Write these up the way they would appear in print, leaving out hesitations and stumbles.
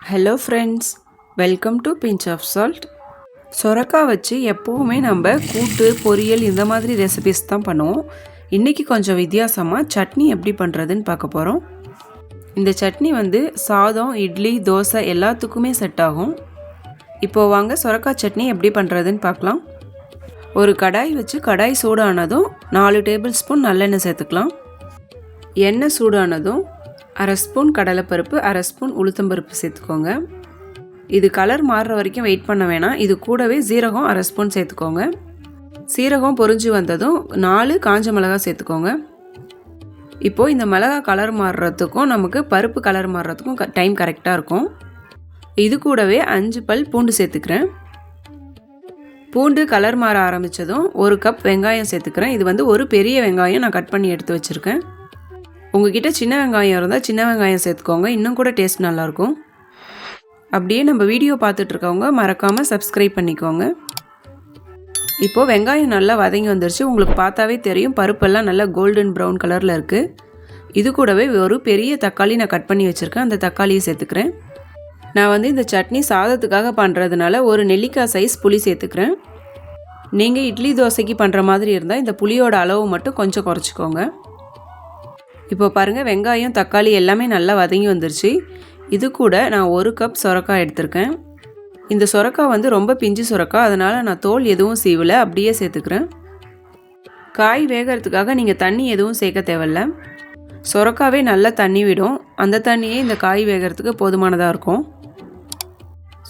Hello friends, welcome to pinch of salt. சொரக்காய் வச்சு எப்போவுமே நம்ம கூட்டு பொரியல் இந்த மாதிரி ரெசிபிஸ் தான் பண்ணுவோம். இன்றைக்கி கொஞ்சம் வித்தியாசமாக சட்னி எப்படி பண்ணுறதுன்னு பார்க்க போகிறோம். இந்த சட்னி சாதம், இட்லி, தோசை எல்லாத்துக்குமே செட் ஆகும். இப்போது வாங்க சொரக்காய் சட்னி எப்படி பண்ணுறதுன்னு பார்க்கலாம். ஒரு கடாய் வச்சு கடாய் சூடானதும் 4 டேபிள் ஸ்பூன் நல்லெண்ணெய் சேர்த்துக்கலாம். எண்ணெய் சூடானதும் 1/2 ஸ்பூன் கடலைப்பருப்பு, 1/2 ஸ்பூன் உளுத்தம்பருப்பு சேர்த்துக்கோங்க. இது கலர் மாறுற வரைக்கும் வெயிட் பண்ண வேணாம். இது கூடவே சீரகம் 1/2 ஸ்பூன் சேர்த்துக்கோங்க. சீரகம் பொரிஞ்சு வந்ததும் 4 காஞ்ச மிளகாய் சேர்த்துக்கோங்க. இப்போது இந்த மிளகாய் கலர் மாறுறதுக்கும் நமக்கு பருப்பு கலர் மாறுறதுக்கும் டைம் கரெக்டாக இருக்கும். இது கூடவே 5 பல் பூண்டு சேர்த்துக்கிறேன். பூண்டு கலர் மாற ஆரம்பித்ததும் 1 கப் வெங்காயம் சேர்த்துக்கிறேன். இது ஒரு பெரிய வெங்காயம் நான் கட் பண்ணி எடுத்து வச்சுருக்கேன். உங்ககிட்ட சின்ன வெங்காயம் இருந்தால் சின்ன வெங்காயம் சேர்த்துக்கோங்க, இன்னும் கூட டேஸ்ட் நல்லாயிருக்கும். அப்படியே நம்ம வீடியோ பார்த்துட்ருக்கவங்க மறக்காமல் சப்ஸ்கிரைப் பண்ணிக்கோங்க. இப்போது வெங்காயம் நல்லா வதங்கி வந்துருச்சு. உங்களுக்கு பார்த்தாவே தெரியும் பருப்பெல்லாம் நல்லா கோல்டன் ப்ரௌன் கலரில் இருக்குது. இது கூடவே ஒரு பெரிய தக்காளி நான் கட் பண்ணி வச்சுருக்கேன். அந்த தக்காளியை சேர்த்துக்கிறேன். நான் இந்த சட்னி சாதத்துக்காக பண்ணுறதுனால ஒரு நெல்லிக்காய் சைஸ் புளி சேர்த்துக்கிறேன். நீங்கள் இட்லி தோசைக்கு பண்ணுற மாதிரி இருந்தால் இந்த புளியோட அளவு மட்டும் கொஞ்சம் குறைச்சிக்கோங்க. இப்போ பாருங்கள், வெங்காயம் தக்காளி எல்லாமே நல்லா வதங்கி வந்துருச்சு. இது கூட நான் 1 கப் சொரக்காய் எடுத்திருக்கேன். இந்த சொரக்காய் ரொம்ப பிஞ்சு சொரக்காய், அதனால் நான் தோல் எதுவும் சீவலை, அப்படியே சேர்த்துக்கிறேன். காய் வேகிறதுக்காக நீங்கள் தண்ணி எதுவும் சேர்க்க தேவையில்ல. சொரக்காவே நல்லா தண்ணி விடும். அந்த தண்ணியே இந்த காய் வேகிறதுக்கு போதுமானதாக இருக்கும்.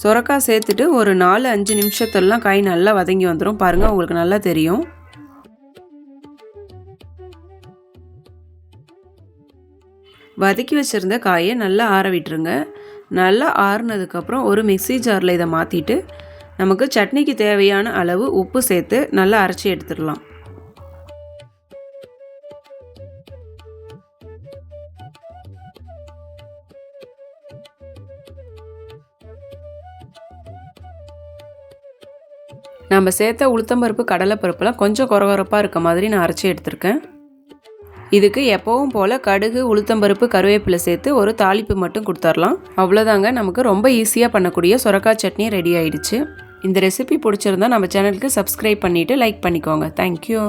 சொரக்காய் சேர்த்துட்டு ஒரு 4-5 நிமிஷத்துலலாம் காய் நல்லா வதங்கி வந்துடும். பாருங்கள், உங்களுக்கு நல்லா தெரியும். வதக்கி வச்சுருந்த காயை நல்லா ஆற விட்டுருங்க. நல்லா ஆறுனதுக்கப்புறம் ஒரு மிக்ஸி ஜாரில் இதை மாற்றிட்டு நமக்கு சட்னிக்கு தேவையான அளவு உப்பு சேர்த்து நல்லா அரைச்சி எடுத்துடலாம். நம்ம சேர்த்த உளுத்தம்பருப்பு, கடலைப்பருப்புலாம் கொஞ்சம் கொரகொரப்பாக இருக்க மாதிரி நான் அரைச்சி எடுத்திருக்கேன். இதுக்கு எப்பவும் போல் கடுகு, உளுத்தம்பருப்பு, கருவேப்பிலை சேர்த்து ஒரு தாளிப்பு மட்டும் கொடுத்துடலாம். அவ்வளோதாங்க, நமக்கு ரொம்ப ஈஸியாக பண்ணக்கூடிய சொரக்காய் சட்னி ரெடி ஆயிடுச்சு. இந்த ரெசிபி பிடிச்சிருந்தா நம்ம சேனலுக்கு சப்ஸ்கிரைப் பண்ணிவிட்டு லைக் பண்ணிக்கோங்க. தேங்க்யூ.